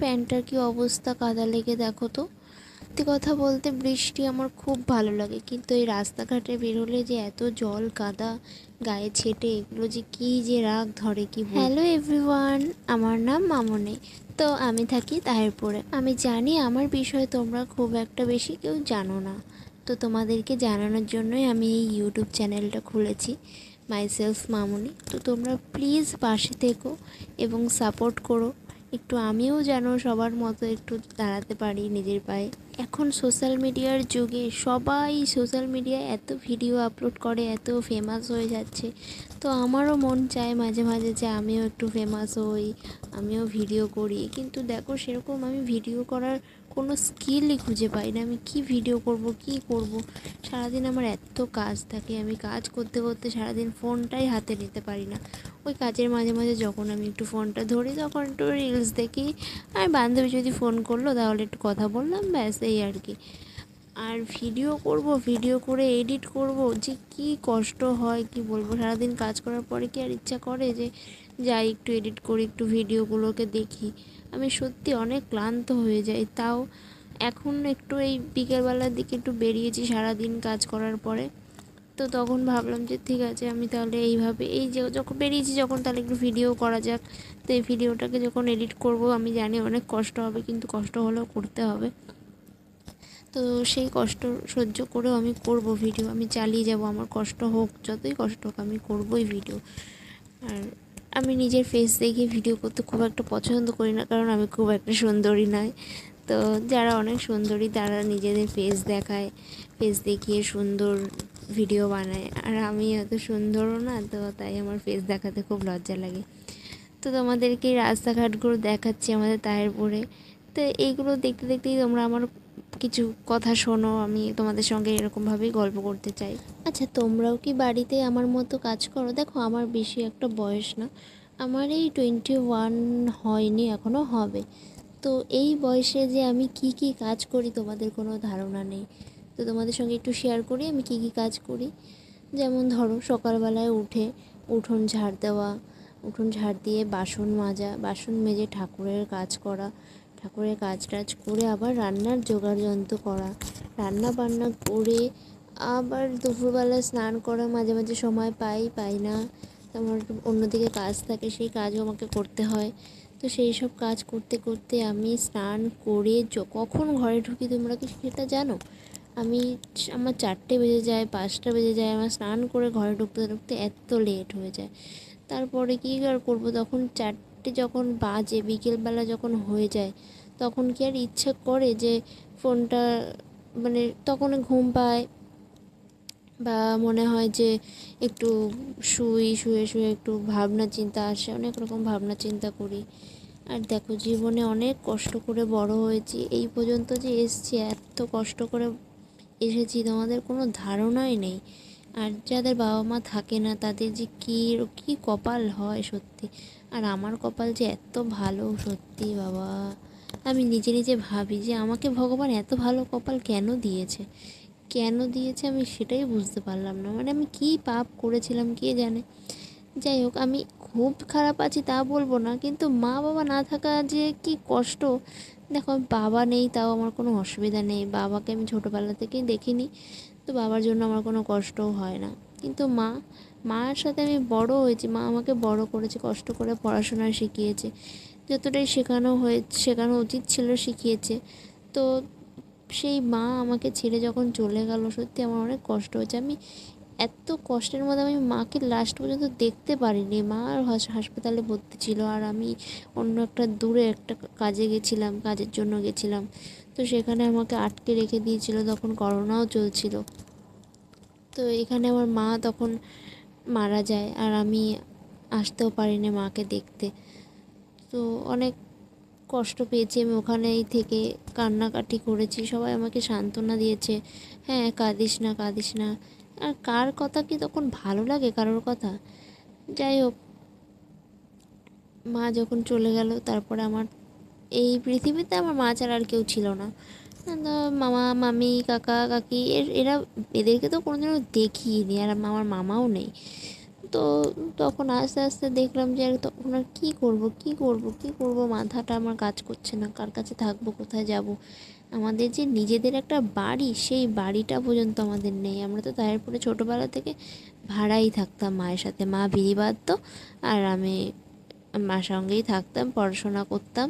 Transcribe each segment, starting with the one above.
প্যান্টটার কি অবস্থা, কাদা লেগে দেখো তো। সত্যি কথা বলতে বৃষ্টি আমার খুব ভালো লাগে, কিন্তু এই রাস্তাঘাটে বেরোলে যে এত জল কাদা গায়ে ছেটে, এগুলো যে কি যে রাগ ধরে কি বলবো। হ্যালো এভরিওয়ান, আমার নাম মামনি। তো আমি থাকি তাহিরপুরে। আমি জানি আমার বিষয়ে তোমরা খুব একটা বেশি কেউ জানো না, তো তোমাদেরকে জানানোর জন্যই আমি এই ইউটিউব চ্যানেলটা খুলেছি, মাইসেলফ মামনি। তো তোমরা প্লিজ পাশে থেকো এবং সাপোর্ট করো, একটু আমিও যেন সবার মতো একটু দাঁড়াতে পারি নিজের পায়ে। এখন সোশ্যাল মিডিয়ার যুগে সবাই সোশ্যাল মিডিয়ায় এত ভিডিও আপলোড করে, এত ফেমাস হয়ে যাচ্ছে। তো আমারও মন চায় মাঝে মাঝে যে আমিও একটু ফেমাস হই, আমিও ভিডিও করি। কিন্তু দেখো, সেরকম আমি ভিডিও করার কোনো স্কিলই খুঁজে পাই না। আমি কি ভিডিও করব, কি করব? সারাদিন আমার এত কাজ থাকে, আমি কাজ করতে করতে সারাদিন ফোনটাই হাতে নিতে পারি না। ওই কাজের মাঝে মাঝে যখন আমি একটু ফোনটা ধরি, তখন একটু রিলস দেখি, আর বান্ধবী যদি ফোন করলো তাহলে একটু কথা বললাম, ব্যাস এই আর কি। আর ভিডিও করব, ভিডিও করে এডিট করব, যে কি কষ্ট হয় কি বলবো। সারাদিন কাজ করার পরে কি আর ইচ্ছা করে যে যাই একটু এডিট করি, একটু ভিডিওগুলোকে দেখি? আমি সত্যি অনেক ক্লান্ত হয়ে যাই। তাও এখন একটু এই বিকেলবেলার দিকে একটু বেরিয়েছি সারাদিন কাজ করার পরে। তো তখন ভাবলাম যে ঠিক আছে, আমি তাহলে এইভাবে এই যে যখন বেরিয়েছি, যখন তাহলে একটু ভিডিও করা যাক। তো এই ভিডিওটাকে যখন এডিট করব, আমি জানি অনেক কষ্ট হবে, কিন্তু কষ্ট হলেও করতে হবে। তো সেই কষ্ট সহ্য করেও আমি করব ভিডিও, আমি চালিয়ে যাব। আমার কষ্ট হোক, যতই কষ্ট হোক, আমি করবই ভিডিও। আর আমি নিজের ফেস দেখে ভিডিও করতে খুব একটা পছন্দ করি না, কারণ আমি খুব একটা সুন্দরী নয়। তো যারা অনেক সুন্দরী তারা নিজেদের ফেস দেখায়, ফেস দেখিয়ে সুন্দর ভিডিও বানায়। আর আমি অত সুন্দরও না, তো তাই আমার ফেস দেখাতে খুব লজ্জা লাগে। তো তোমাদেরকে এই রাস্তাঘাটগুলো দেখাচ্ছি আমাদের তাহিরপুরে। তো এইগুলো দেখতে দেখতেই তোমরা আমার কিছু কথা শোনো, আমি তোমাদের সঙ্গে এরকমভাবেই গল্প করতে চাই। আচ্ছা, তোমরাও কি বাড়িতে আমার মতো কাজ করো? দেখো, আমার বেশি একটা বয়স না, আমার এই 21 হয়নি, এখনও হবে। তো এই বয়সে যে আমি কি কি কাজ করি তোমাদের কোনো ধারণা নেই। তো তোমাদের সঙ্গে একটু শেয়ার করি আমি কি কি কাজ করি। যেমন ধরো, সকালবেলায় উঠে উঠোন ঝাড় দেওয়া, উঠোন ঝাড় দিয়ে বাসন মাজা, বাসন মেজে ঠাকুরের কাজ করা, ঠাকুরের কাজ টাজ করে আবার রান্নার জোগাড় যন্ত্র করা, রান্না বান্না করে আবার দুপুরবেলা স্নান করা। মাঝে মাঝে সময় পাই না, আমার অন্যদিকে কাজ থাকে, সেই কাজও আমাকে করতে হয়। তো সেই সব কাজ করতে করতে আমি স্নান করে কখন ঘরে ঢুকি তোমরা কি সেটা জানো? আমি আমার 4টে বেজে যায়, 5টা বেজে যায়, আমার স্নান করে ঘরে ঢুকতে ঢুকতে এত লেট হয়ে যায়। তারপরে কী আর করবো, তখন 4টে যখন বাজে, বিকেলবেলা যখন হয়ে যায়, তখন কি আর ইচ্ছে করে যে ফোনটা, মানে তখন ঘুম পায়, বা মনে হয় যে একটু শুয়ে শুয়ে একটু ভাবনা চিন্তা আসে, অনেক রকম ভাবনা চিন্তা করি। আর দেখো, জীবনে অনেক কষ্ট করে বড় হয়েছি, এই পর্যন্ত যে এসেছি, এত কষ্ট করে এসেছি তোমাদের কোনো ধারণাই নেই। আর যাদের বাবা মা থাকে না, তাদের যে কী কী কপাল হয় সত্যি। আর আমার কপাল যে এত ভালো, সত্যি বাবা, আমি নিজে নিজে ভাবি যে আমাকে ভগবান এত ভালো কপাল কেন দিয়েছে, কেন দিয়েছে আমি সেটাই বুঝতে পারলাম না। মানে আমি কী পাপ করেছিলাম কে জানে। যাই হোক, আমি খুব খারাপ আছি তা বলবো না, কিন্তু মা বাবা না থাকা যে কি কষ্ট। দেখো, বাবা নেই তাও আমার কোনো অসুবিধা নেই, বাবাকে আমি ছোটোবেলা থেকেই দেখিনি, তো বাবার জন্য আমার কোনো কষ্টও হয় না। কিন্তু মার সাথে আমি বড় হয়েছি, মা আমাকে বড় করেছে, কষ্ট করে পড়াশোনা শিখিয়েছে, যতটাই শেখানো উচিত ছিল শিখিয়েছে। তো সেই মা আমাকে ছেড়ে যখন চলে গেল, সত্যি আমার অনেক কষ্ট হয়েছে। আমি এত কষ্টের মধ্যে আমি মাকে লাস্ট পর্যন্ত দেখতে পারিনি। মা আর হাসপাতালে ভর্তি ছিল, আর আমি অন্য একটা দূরে একটা কাজে গেছিলাম, কাজের জন্য গেছিলাম। তো সেখানে আমাকে আটকে রেখে দিয়েছিল, তখন করোনাও চলছিল। তো এখানে আমার মা তখন মারা যায়, আর আমি আসতেও পারিনি মাকে দেখতে। তো অনেক কষ্ট পেয়েছি আমি, ওখানেই থেকে কান্নাকাটি করেছি, সবাই আমাকে সান্ত্বনা দিয়েছে, হ্যাঁ কাঁদিস না কাঁদিস না। আর কার কথা কি তখন ভালো লাগে, কারোর কথা? যাই হোক, মা যখন চলে গেল, তারপরে আমার এই পৃথিবীতে আমার মা ছাড়া আর কেউ ছিল না। তো মামা মামি কাকা কাকি এরা, এদেরকে তো কোনোদিনও দেখিনি, আর আমার মামাও নেই। তো তখন আস্তে আস্তে দেখলাম যে তখন আর কী করব মাথাটা আমার কাজ করছে না, কার কাছে থাকবো, কোথায় যাব। আমাদের যে নিজেদের একটা বাড়ি, সেই বাড়িটা পর্যন্ত আমাদের নেই। আমরা তো তারপরে ছোটোবেলা থেকে ভাড়াই থাকতাম মায়ের সাথে, মা বিড়ি বাঁধতো আর আমি মার সঙ্গেই থাকতাম, পড়াশোনা করতাম।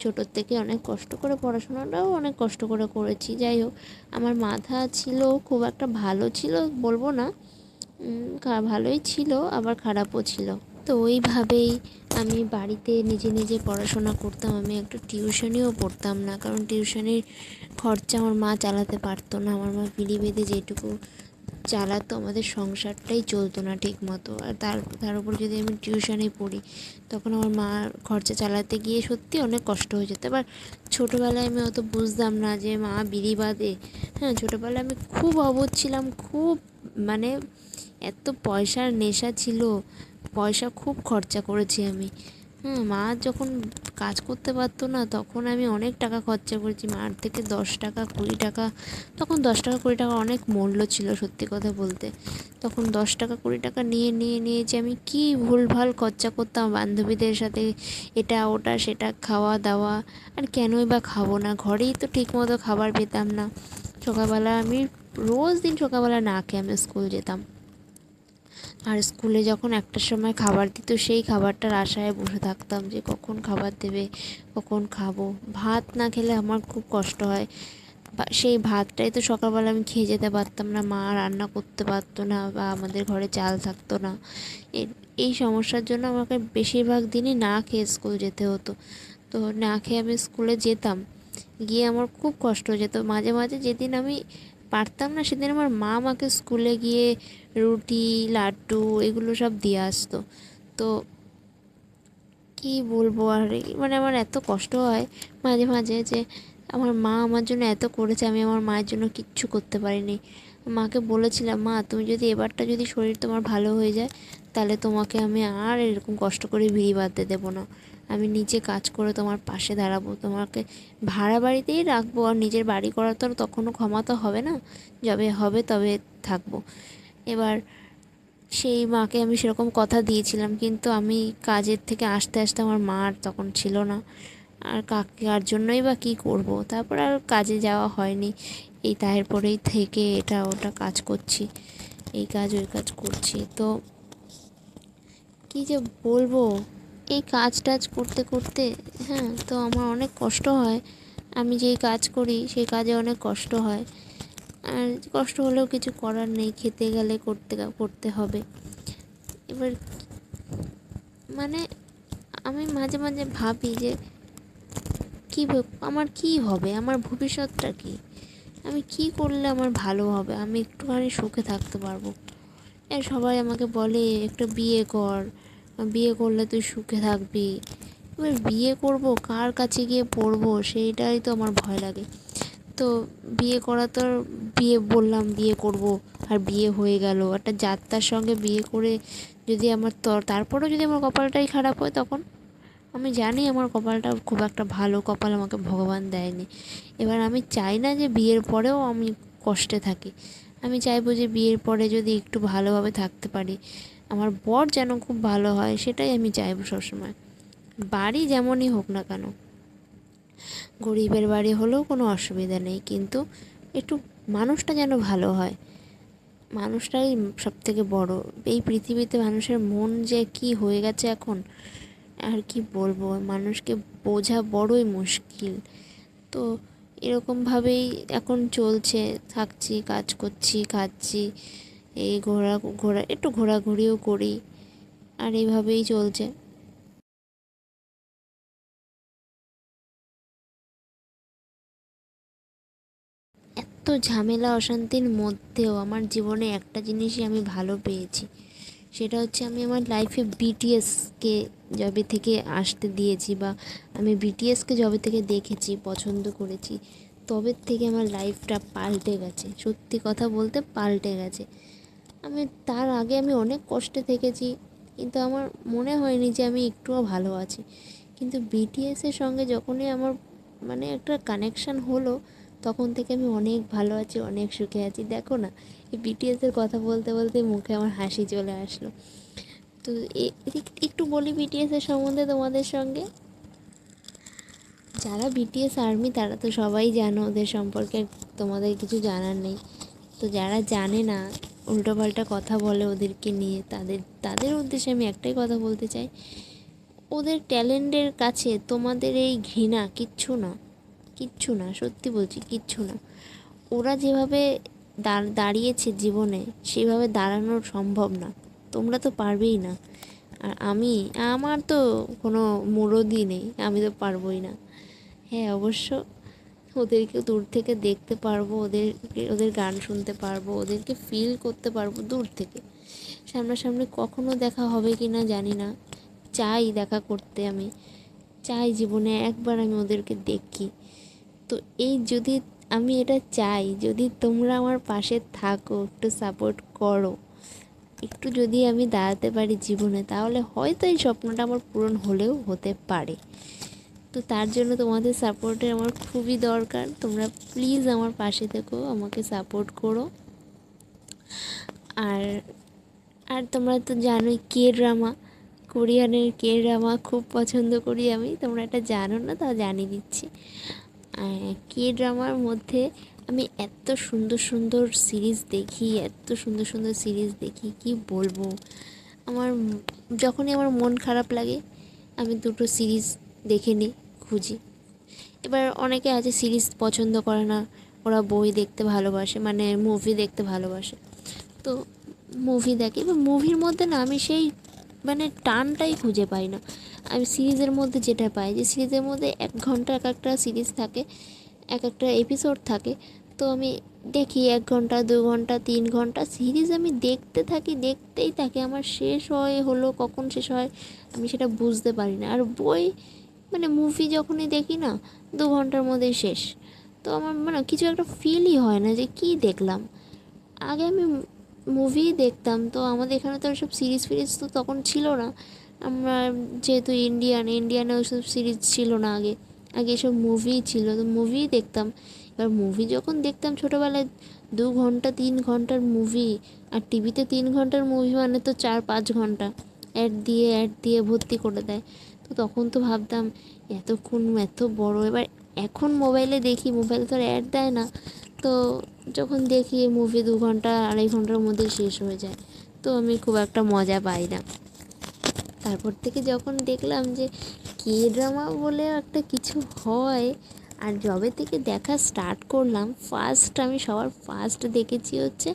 ছোটোর থেকে অনেক কষ্ট করে, পড়াশোনাটাও অনেক কষ্ট করে করেছি। যাই হোক, আমার মাথা ছিল খুব একটা ভালো ছিল বলবো না, ভালোই ছিল আবার খারাপও ছিল। তো ওইভাবেই আমি বাড়িতে নিজে নিজে পড়াশোনা করতাম। আমি একটা টিউশনিও পড়তাম না, কারণ টিউশনির খরচা আমার মা চালাতে পারতো না। আমার মা বিড়ি বেঁধে যেটুকু চালাতো, আমাদের সংসারটাই চলতো না ঠিক মতো। আর তার উপর যদি আমি টিউশনে পড়ি, তখন আমার মার খরচা চালাতে গিয়ে সত্যি অনেক কষ্ট হয়ে যেত। এবার ছোটোবেলায় আমি অত বুঝতাম না যে মা বিড়ি বাঁধে। হ্যাঁ, ছোটোবেলায় আমি খুব অবুঝ ছিলাম, খুব মানে এত পয়সার নেশা ছিল, পয়সা খুব খরচা করেছি আমি। মা যখন কাজ করতে পারতো না, তখন আমি অনেক টাকা খরচা করেছি মার থেকে। 10 টাকা 20 টাকা, তখন 10 টাকা 20 টাকা অনেক মূল্য ছিল সত্যি কথা বলতে। তখন 10 টাকা 20 টাকা নিয়ে যে আমি কী ভুলভাল খরচা করতাম বান্ধবীদের সাথে, এটা ওটা সেটা খাওয়া দাওয়া। আর কেনই বা খাবো না, ঘরেই তো ঠিকমতো খাবার পেতাম না। সকালবেলা আমি রোজ দিন সকালবেলা না খেয়ে আমি স্কুল যেতাম। আর স্কুলে যখন একটার সময় খাবার দিত, সেই খাবারটার আশায় বসে থাকতাম যে কখন খাবার দেবে, কখন খাবো। ভাত না খেলে আমার খুব কষ্ট হয়। সেই ভাতটাই তো সকালবেলা আমি খেয়ে যেতে পারতাম না, মা রান্না করতে পারতো না বা আমাদের ঘরে চাল থাকতো না। এই সমস্যার জন্য আমাকে বেশিরভাগ দিনই না খেয়ে স্কুল যেতে হতো। তো না খেয়ে আমি স্কুলে যেতাম, গিয়ে আমার খুব কষ্ট হয়ে যেত। মাঝে মাঝে যেদিন আমি পারতাম না, সেদিন আমার মা আমাকে স্কুলে গিয়ে রুটি, লাড্ডু এগুলো সব দিয়ে আসতো। তো কী বলবো আর, মানে আমার এত কষ্ট হয় মাঝে মাঝে যে আমার মা আমার জন্য এত করেছে, আমি আমার মায়ের জন্য কিচ্ছু করতে পারিনি। মাকে বলেছিলাম, মা তুমি যদি এবারটা যদি শরীর তোমার ভালো হয়ে যায়, তাহলে তোমাকে আমি আর এরকম কষ্ট করে বিড়ি বাঁধতে দেবো না। আমি নিজে কাজ করে তোমার পাশে দাঁড়াবো, তোমাকে ভাড়া বাড়িতেই রাখবো। আর নিজের বাড়ি করার তো তখনও ক্ষমতা হবে না, যবে হবে তবে থাকবো। এবার সেই মাকে আমি সেরকম কথা দিয়েছিলাম, কিন্তু আমি কাজের থেকে আসতে আসতে আমার মা আর তখন ছিল না। আর কার জন্যই বা কী করব, তারপর আর কাজে যাওয়া হয়নি। এই তারপরেই থেকে এটা ওটা কাজ করছি, এই কাজ ওই কাজ করছি। তো কী যে বলবো, এই কাজ টাজ করতে করতে, হ্যাঁ, তো আমার অনেক কষ্ট হয়। আমি যেই কাজ করি সেই কাজে অনেক কষ্ট হয়। আর কষ্ট হলেও কিছু করার নেই, খেতে গেলে করতে হবে। এবার মানে আমি মাঝে মাঝে ভাবি যে কী আমার কী হবে, আমার ভবিষ্যৎটা কী, আমি কী করলে আমার ভালো হবে, আমি একটুখানি সুখে থাকতে পারবো। আর সবাই আমাকে বলে একটা বিয়ে কর, বিয়ে করলে তুই সুখে থাকবি। এবার বিয়ে করব, কার কাছে গিয়ে পড়বো, সেইটাই তো আমার ভয় লাগে। তো বিয়ে করা তো আর, বিয়ে বললাম বিয়ে করব, আর বিয়ে হয়ে গেল একটা যাত্রার সঙ্গে বিয়ে করে, যদি আমার তারপরেও যদি আমার কপালটাই খারাপ হয়, তখন আমি জানি আমার কপালটা খুব একটা ভালো কপাল আমাকে ভগবান দেয়নি। এবার আমি চাই না যে বিয়ের পরেও আমি কষ্টে থাকি। আমি চাইবো যে বিয়ের পরে যদি একটু ভালোভাবে থাকতে পারি, আমার বর যেন খুব ভালো হয়, সেটাই আমি চাইবো সবসময়। বাড়ি যেমনই হোক না কেন, গরিবের বাড়ি হলেও কোনো অসুবিধা নেই, কিন্তু একটু মানুষটা যেন ভালো হয়। মানুষটাই সবথেকে বড়। এই পৃথিবীতে মানুষের মন যে কী হয়ে গেছে এখন, আর কি বলবো, মানুষকে বোঝা বড়ই মুশকিল। তো এরকমভাবেই এখন চলছে, থাকছি, কাজ করছি, খাচ্ছি, এই একটু ঘোরাঘুরিও করি, আর এইভাবেই চলছে। এত ঝামেলা অশান্তির মধ্যেও আমার জীবনে একটা জিনিসই আমি ভালো পেয়েছি, সেটা হচ্ছে আমি আমার লাইফে বিটিএসকে যবে থেকে আসতে দিয়েছি, বা আমি বিটিএসকে যবে থেকে দেখেছি, পছন্দ করেছি, তবে থেকে আমার লাইফটা পাল্টে গেছে। সত্যি কথা বলতে পাল্টে গেছে। তার আগে আমি অনেক কষ্টে থেকেছি, কিন্তু আমার মনে হয়নি যে আমি একটুও ভালো আছি। কিন্তু বিটিএসের সঙ্গে যখনই আমার মানে একটা কানেকশান হলো, তখন থেকে আমি অনেক ভালো আছি, অনেক সুখে আছি। দেখো না, এই বিটিএসের কথা বলতে বলতে মুখে আমার হাসি চলে আসলো। তো একটু বলি বিটিএসের সম্বন্ধে তোমাদের সঙ্গে। যারা বিটিএস আর্মি তারা তো সবাই জানো, ওদের সম্পর্কে তোমাদের কিছু জানার নেই। তো যারা জানে না, উল্টোপাল্টা কথা বলে ওদেরকে নিয়ে, তাদের উদ্দেশ্যে আমি একটাই কথা বলতে চাই, ওদের ট্যালেন্টের কাছে তোমাদের এই ঘৃণা কিচ্ছু না, কিচ্ছু না, সত্যি বলছি কিচ্ছু না। ওরা যেভাবে দাঁড়িয়েছে জীবনে, সেভাবে দাঁড়ানো সম্ভব না, তোমরা তো পারবেই না। আর আমার তো কোনো মুরদি নেই, আমি তো পারবোই না। হ্যাঁ, অবশ্য ওদেরকে দূর থেকে দেখতে পারবো, ওদের গান শুনতে পারবো, ওদেরকে ফিল করতে পারবো দূর থেকে। সামনাসামনি কখনো দেখা হবে কি না জানি না, চাই দেখা করতে, আমি চাই জীবনে একবার আমি ওদেরকে দেখি। তো যদি আমি এটা চাই, যদি তোমরা আমার পাশে থাকো, একটু সাপোর্ট করো, একটু যদি আমি দাঁড়াতে পারি জীবনে, তাহলে হয়তো এই স্বপ্নটা আমার পূরণ হলেও হতে পারে। তো তার জন্য তোমাদের সাপোর্টের আমার খুবই দরকার। তোমরা প্লিজ আমার পাশে থেকো, আমাকে সাপোর্ট করো। আর আর তোমরা তো জানোই ড্রামা, কোরিয়ানের ড্রামা খুব পছন্দ করি আমি। তোমরা এটা জানো না, তা জানিয়ে দিচ্ছি। ড্রামার মধ্যে আমি এত সুন্দর সুন্দর সিরিজ দেখি, এত সুন্দর সুন্দর সিরিজ দেখি, কি বলবো। যখনই আমার মন খারাপ লাগে, আমি দুটো সিরিজ দেখে নিই, খুঁজি। এবার অনেকে আছে সিরিজ পছন্দ করে না, ওরা বই দেখতে ভালোবাসে, মানে মুভি দেখতে ভালোবাসে। তো মুভি দেখে, এবার মুভির মধ্যে না আমি সেই মানে টানটাই খুঁজে পাই না। আমি সিরিজের মধ্যে যেটা পাই, যে সিরিজের মধ্যে 1 ঘন্টা এক একটা সিরিজ থাকে, এক একটা এপিসোড থাকে। তো আমি দেখি 1 ঘন্টা, 2 ঘন্টা, 3 ঘন্টা সিরিজ আমি দেখতে থাকি, দেখতেই থাকি। আমার শেষ হলো কখন শেষ হয় আমি সেটা বুঝতে পারি না। আর বই মানে মুভি যখনই দেখি না, 2 ঘন্টার মধ্যেই শেষ। তো আমার মানে কিছু একটা ফিলই হয় না যে কী দেখলাম। আগে আমি মুভি দেখতাম, তো আমাদের এখানে তো সব সিরিজ ফিরিজ তো তখন ছিল না। আমরা যেহেতু ইন্ডিয়ানে ওইসব সিরিজ ছিল না, আগে আগে এসব মুভি ছিল, তো মুভিই দেখতাম। এবার মুভি যখন দেখতাম ছোটোবেলায়, 2 ঘন্টা 3 ঘন্টার মুভি, আর টিভিতে 3 ঘন্টার মুভি মানে তো 4-5 ঘন্টা অ্যাড দিয়ে ভর্তি করে দেয়। তো তখন তো ভাবতাম এতক্ষণ এত বড়। এবার এখন মোবাইলে দেখি, মোবাইলে তো আর অ্যাড দেয় না। তো যখন দেখি মুভি 2 ঘন্টা 2.5 ঘন্টার মধ্যে শেষ হয়ে যায়, তো আমি খুব একটা মজা পাই না। তারপর থেকে যখন দেখলাম যে ড্রামা বলে একটা কিছু হয়, আর যবে থেকে দেখা স্টার্ট করলাম, আমি সবার ফার্স্ট দেখেছি হচ্ছে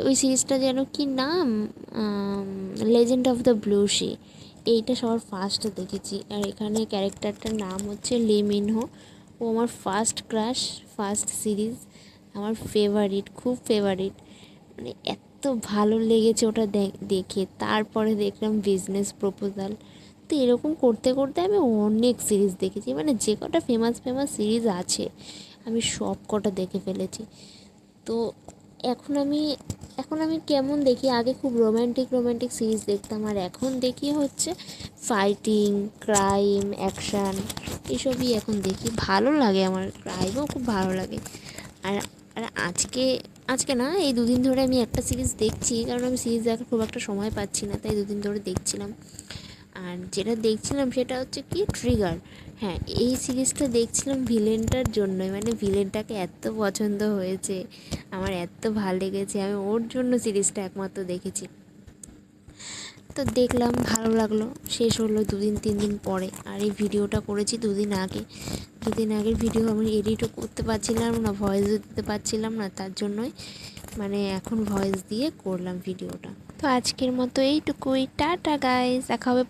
ওই সিরিজটা যেন কি নাম, legend of the blue sea. এইটা সবার ফার্স্ট দেখেছি। আর এখানে ক্যারেক্টারটার নাম হচ্ছে লি মিনহো। ও আমার ফার্স্ট ক্রাশ, ফার্স্ট সিরিজ, আমার ফেভারিট, খুব ফেভারিট। মানে এত ভালো লেগেছে ওটা দেখে। তারপরে দেখলাম বিজনেস প্রপোজাল। তো এরকম করতে করতে আমি অনেক সিরিজ দেখেছি, মানে যে কটা ফেমাস সিরিজ আছে আমি সব কটা দেখে ফেলেছি। তো এখন আমি কেমন দেখি, আগে খুব রোম্যান্টিক সিরিজ দেখতাম, আর এখন দেখি হচ্ছে ফাইটিং, ক্রাইম, অ্যাকশান, এসবই এখন দেখি। ভালো লাগে, আমার ক্রাইমও খুব ভালো লাগে। আর আর আজকে না, এই 2 দিন ধরে আমি একটা সিরিজ দেখছি, কারণ আমি সিরিজ দেখার খুব একটা সময় পাচ্ছি না, তাই 2 দিন ধরে দেখছিলাম। আর যেটা দেখছিলাম সেটা হচ্ছে কি ট্রিগার। হ্যাঁ, এই সিরিজটা দেখছিলাম ভিলেনটার জন্যই, মানে ভিলেনটাকে এত পছন্দ হয়েছে আমার, এত ভালো লেগেছে, আমি ওর জন্য সিরিজটা একমাত্র দেখেছি। তো দেখলাম, ভালো লাগলো। শেষ হলো 2-3 দিন পরে। আর এই ভিডিওটা করেছি 2 দিন আগে। 2 দিন আগের ভিডিও আমি এডিটও করতে পারছিলাম না, ভয়েসও দিতে পারছিলাম না, তার জন্যই মানে এখন ভয়েস দিয়ে করলাম ভিডিওটা। তো আজকের মতো এইটুকুই, টাটা গাইস, দেখা হবে